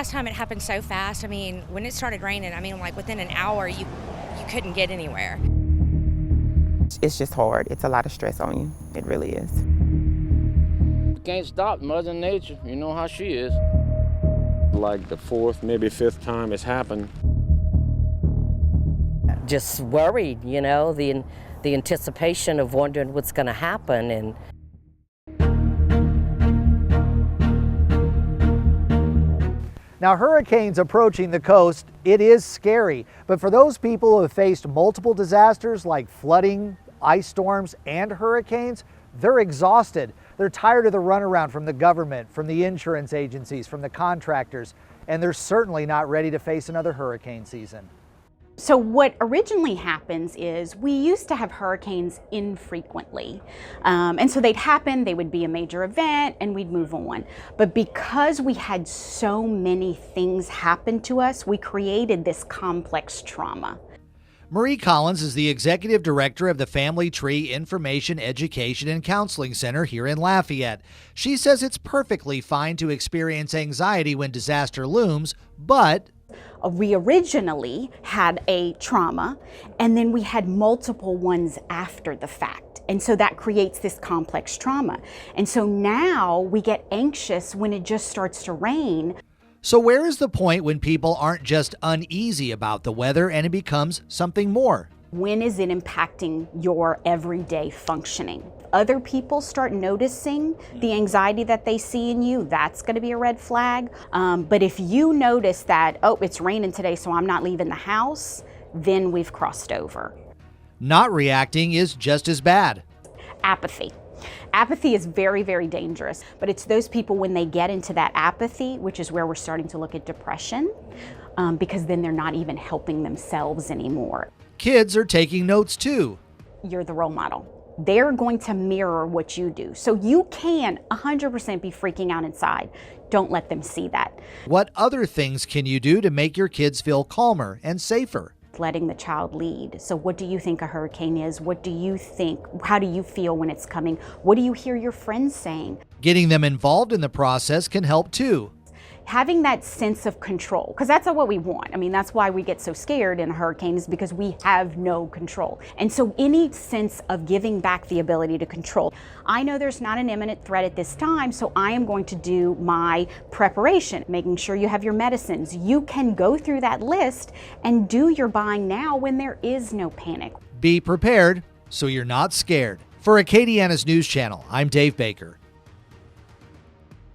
last time it happened so fast. I mean, when it started raining, I mean, like within an hour, you couldn't get anywhere. It's just hard. It's a lot of stress on you. It really is. You can't stop Mother Nature. You know how she is. Like the fourth, maybe fifth time it's happened. Just worried, you know, the anticipation of wondering what's going to happen. And now, hurricanes approaching the coast, it is scary. But for those people who have faced multiple disasters like flooding, ice storms, and hurricanes, they're exhausted. They're tired of the runaround from the government, from the insurance agencies, from the contractors, and they're certainly not ready to face another hurricane season. So what originally happens is we used to have hurricanes infrequently. And so they'd happen, they would be a major event, and we'd move on. But because we had so many things happen to us, we created this complex trauma. Marie Collins is the executive director of the Family Tree Information, Education, and Counseling Center here in Lafayette. She says it's perfectly fine to experience anxiety when disaster looms, but we originally had a trauma, and then we had multiple ones after the fact. And so that creates this complex trauma. And so now we get anxious when it just starts to rain. So where is the point when people aren't just uneasy about the weather and it becomes something more? When is it impacting your everyday functioning? Other people start noticing the anxiety that they see in you, that's going to be a red flag. But if you notice that, oh, it's raining today, so I'm not leaving the house, then we've crossed over. Not reacting is just as bad. Apathy. Apathy is very, very dangerous, but it's those people when they get into that apathy, which is where we're starting to look at depression, because then they're not even helping themselves anymore. Kids are taking notes too. You're the role model. They're going to mirror what you do. So you can 100% be freaking out inside. Don't let them see that. What other things can you do to make your kids feel calmer and safer? Letting the child lead. So what do you think a hurricane is? What do you think? How do you feel when it's coming? What do you hear your friends saying? Getting them involved in the process can help too. Having that sense of control, because that's what we want. I mean, that's why we get so scared in a hurricane, is because we have no control. And so any sense of giving back the ability to control. I know there's not an imminent threat at this time, so I am going to do my preparation, making sure you have your medicines. You can go through that list and do your buying now when there is no panic. Be prepared so you're not scared. For Acadiana's News Channel, I'm Dave Baker.